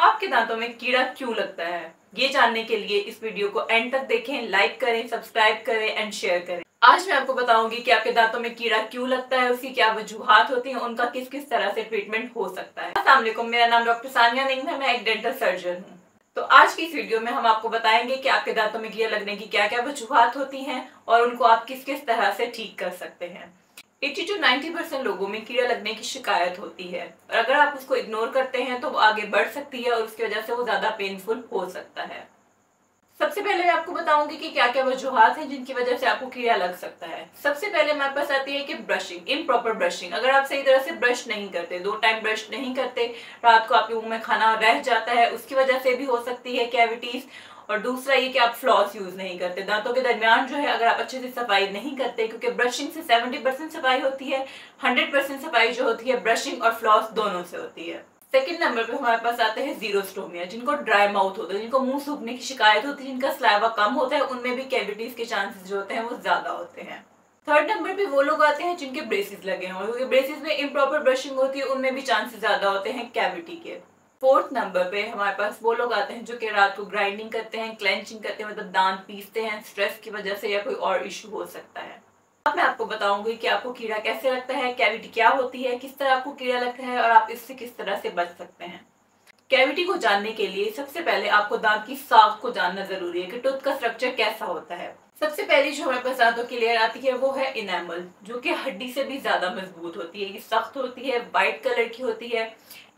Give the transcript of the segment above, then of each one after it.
आपके दांतों में कीड़ा क्यों लगता है, ये जानने के लिए इस वीडियो को एंड तक देखें, लाइक करें, सब्सक्राइब करें एंड शेयर करें। आज मैं आपको बताऊंगी कि आपके दांतों में कीड़ा क्यों लगता है, उसकी क्या वजूहात होती हैं, उनका किस किस तरह से ट्रीटमेंट हो सकता है। अस्सलाम वालेकुम, मेरा नाम डॉक्टर सानिया नईम है, मैं एक डेंटल सर्जन हूँ। तो आज की इस वीडियो में हम आपको बताएंगे कि आपके दांतों में कीड़ा लगने की क्या क्या वजूहात होती हैं और उनको आप किस किस तरह से ठीक कर सकते हैं। 80 to 90% लोगों में कीड़ा लगने की शिकायत होती है और अगर आप उसको इग्नोर करते हैं तो वो आगे बढ़ सकती है और उसकी वजह से वो ज्यादा पेनफुल हो सकता है। सबसे पहले मैं आपको बताऊंगी कि क्या क्या वजूहात हैं जिनकी वजह से आपको कीड़ा लग सकता है। सबसे पहले हमारे पास आती है कि ब्रशिंग, इम्प्रॉपर ब्रशिंग। अगर आप सही तरह से ब्रश नहीं करते, 2 टाइम ब्रश नहीं करते, रात को आपके मुंह में खाना रह जाता है, उसकी वजह से भी हो सकती है कैविटीज। और दूसरा ये कि आप फ्लॉस यूज नहीं करते, दांतों के दरमियान जो है अगर आप अच्छे से सफाई नहीं करते, क्योंकि ब्रशिंग से 70% सफाई होती है, 100% सफाई जो होती है ब्रशिंग और फ्लॉस दोनों से होती है। सेकंड नंबर पे हमारे पास आते हैं जीरोस्टोमिया, जिनको ड्राई माउथ होता है, जिनको मुंह सूखने की शिकायत होती है, जिनका स्लाइवा कम होता है, उनमें भी कैविटीज के चांसेस जो होते हैं वो ज्यादा होते हैं। थर्ड नंबर पे वो लोग आते हैं जिनके ब्रेसेस लगे हों, क्योंकि ब्रेसेस में इम्प्रॉपर ब्रशिंग होती है, उनमें भी चांसेस ज्यादा होते हैं कैविटी के। फोर्थ नंबर पे हमारे पास वो लोग आते हैं जो कि रात को ग्राइंडिंग करते हैं, क्लेंचिंग करते हैं, मतलब दांत पीसते हैं स्ट्रेस की वजह से, या कोई और इशू हो सकता है। अब मैं आपको बताऊंगी कि आपको कीड़ा कैसे लगता है, कैविटी क्या होती है, किस तरह आपको कीड़ा लगता है और आप इससे किस तरह से बच सकते हैं। कैविटी को जानने के लिए सबसे पहले आपको दांत की साख को जानना जरूरी है कि टूथ का स्ट्रक्चर कैसा होता है। सबसे पहली जो हमारे पास दांतों की लेयर आती है वो है इनेमल, जो कि हड्डी से भी ज्यादा मजबूत होती है। ये सख्त होती है, व्हाइट कलर की होती है,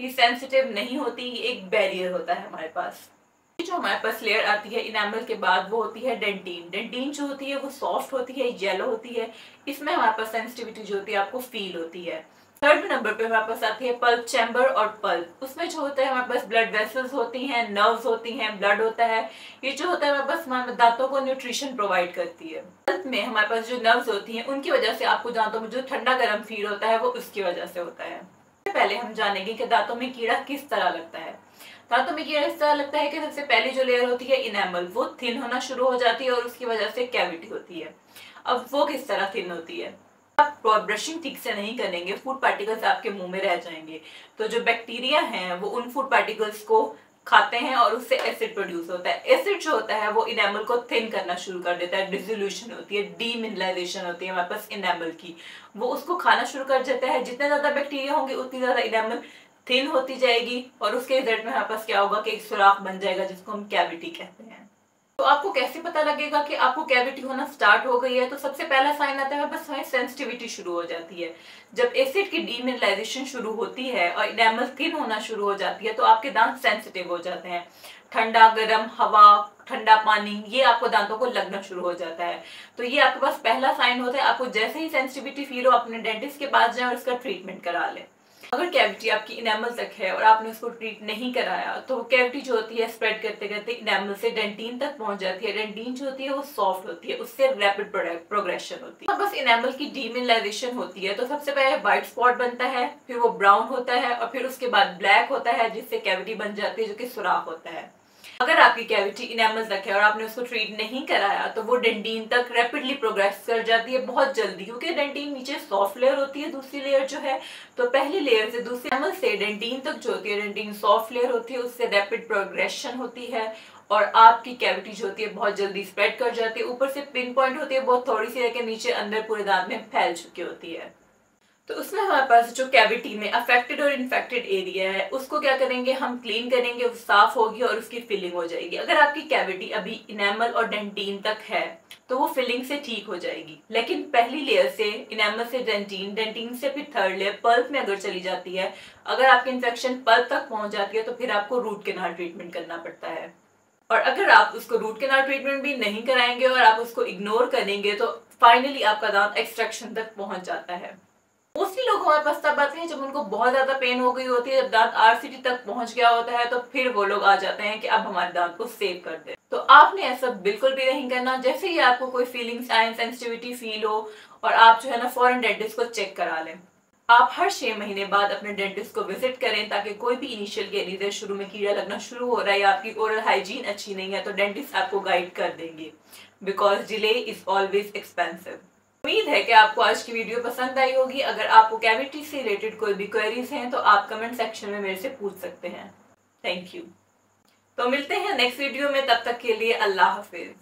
ये सेंसिटिव नहीं होती, ये एक बैरियर होता है हमारे पास। जो हमारे पास लेयर आती है इनेमल के बाद वो होती है डेंटिन। डेंटिन जो होती है वो सॉफ्ट होती है, येलो होती है, इसमें हमारे पास सेंसिटिविटी जो होती है आपको फील होती है। थर्ड नंबर पे हमारे पास आती है पल्प चैम्बर और पल्प। उसमें जो होता है हमारे पास ब्लड वेसल्स होती हैं, नर्व्स होती हैं, ब्लड होता है। ये जो होता है हमारे पास हमारे दांतों को न्यूट्रिशन प्रोवाइड करती है। पल्प में हमारे पास जो नर्व्स होती हैं उनकी वजह से आपको दांतों में जो ठंडा गर्म फील होता है वो उसकी वजह से होता है। पहले हम जानेंगे कि दांतों में कीड़ा किस तरह लगता है। दांतों में कीड़ा इस तरह लगता है कि सबसे पहली जो लेयर होती है इनेमल, वो थिन होना शुरू हो जाती है और उसकी वजह से कैविटी होती है। अब वो किस तरह थिन होती है, आप ब्रशिंग ठीक से नहीं करेंगे, फूड पार्टिकल्स आपके मुंह में रह जाएंगे, तो जो बैक्टीरिया हैं वो उन फूड पार्टिकल्स को खाते हैं और उससे एसिड प्रोड्यूस होता है। एसिड जो होता है वो इनेमल को थिन करना शुरू कर देता है, डिसोल्यूशन होती है, डीमिनरलाइजेशन होती है हमारे पास इनेमल की, वो उसको खाना शुरू कर देता है। जितने ज्यादा बैक्टीरिया होंगे उतनी ज्यादा इनेमल थिन होती जाएगी और उसके रिजल्ट में हमारे पास क्या होगा कि एक सुराख बन जाएगा जिसको हम कैविटी कहते हैं। तो आपको कैसे पता लगेगा कि आपको कैविटी होना स्टार्ट हो गई है? तो सबसे पहला साइन आता है बस हमें सेंसिटिविटी शुरू हो जाती है। जब एसिड की डीमिनरलाइजेशन शुरू होती है और इनेमल थिन होना शुरू हो जाती है तो आपके दांत सेंसिटिव हो जाते हैं। ठंडा गर्म हवा, ठंडा पानी, ये आपको दांतों को लगना शुरू हो जाता है। तो ये आपके पास पहला साइन होता है। आपको जैसे ही सेंसिटिविटी फील हो अपने डेंटिस्ट के पास जाए और इसका ट्रीटमेंट करा लें। अगर कैविटी आपकी इनेमल तक है और आपने उसको ट्रीट नहीं कराया तो कैविटी जो होती है स्प्रेड करते करते इनेमल से डेंटिन तक पहुंच जाती है। डेंटिन जो होती है वो सॉफ्ट होती है, उससे रैपिड प्रोग्रेशन होती है। बस इनेमल की डीमिनरलाइजेशन होती है तो सबसे पहले व्हाइट स्पॉट बनता है, फिर वो ब्राउन होता है और फिर उसके बाद ब्लैक होता है, जिससे कैविटी बन जाती है जो कि सुराख होता है। अगर आपकी कैविटी इनेमल तक है और आपने उसको ट्रीट नहीं कराया तो वो डेंटिन तक रैपिडली प्रोग्रेस कर जाती है बहुत जल्दी, क्योंकि डेंटिन नीचे सॉफ्ट लेयर होती है, दूसरी लेयर जो है, तो पहली लेयर से दूसरी इनेमल से डेंटिन तक जो होती है, डेंटिन सॉफ्ट लेयर होती है, उससे रैपिड प्रोग्रेशन होती है और आपकी कैविटी जो होती है बहुत जल्दी स्प्रेड कर जाती है। ऊपर से पिन पॉइंट होती है, बहुत थोड़ी सी लेके नीचे अंदर पूरे दांत में फैल चुकी होती है। तो उसमें हमारे पास जो कैविटी में अफेक्टेड और इन्फेक्टेड एरिया है उसको क्या करेंगे, हम क्लीन करेंगे, वो साफ होगी और उसकी फिलिंग हो जाएगी। अगर आपकी कैविटी अभी इनेमल और डेंटिन तक है तो वो फिलिंग से ठीक हो जाएगी, लेकिन पहली लेयर से इनेमल से डेंटिन, डेंटिन से फिर थर्ड लेयर पल्प में अगर चली जाती है, अगर आपकी इन्फेक्शन पल्प तक पहुंच जाती है तो फिर आपको रूट कैनाल ट्रीटमेंट करना पड़ता है। और अगर आप उसको रूट कैनाल ट्रीटमेंट भी नहीं कराएंगे और आप उसको इग्नोर करेंगे तो फाइनली आपका दांत एक्सट्रैक्शन तक पहुंच जाता है। मोस्टली लोग हमारे पास तब आते हैं जब उनको बहुत ज्यादा पेन हो गई होती है, जब दांत आरसीटी तक पहुंच गया होता है, तो फिर वो लोग आ जाते हैं कि अब हमारे दांत को सेव कर दे। तो आपने ऐसा बिल्कुल भी नहीं करना। जैसे ही आपको कोई फीलिंग्स आए, सेंसिटिविटी फील हो, और आप जो है ना फॉरन डेंटिस्ट को चेक करा लें। आप हर 6 महीने बाद अपने डेंटिस्ट को विजिट करें, ताकि कोई भी इनिशियल केसेस है, शुरू में कीड़ा लगना शुरू हो रहा है या आपकी ओरल हाइजीन अच्छी नहीं है, तो डेंटिस्ट आपको गाइड कर देंगे, because delay is always expensive. उम्मीद है कि आपको आज की वीडियो पसंद आई होगी। अगर आपको कैविटी से रिलेटेड कोई भी क्वेरीज हैं तो आप कमेंट सेक्शन में मेरे से पूछ सकते हैं। Thank you. तो मिलते हैं नेक्स्ट वीडियो में, तब तक के लिए अल्लाह हाफिज।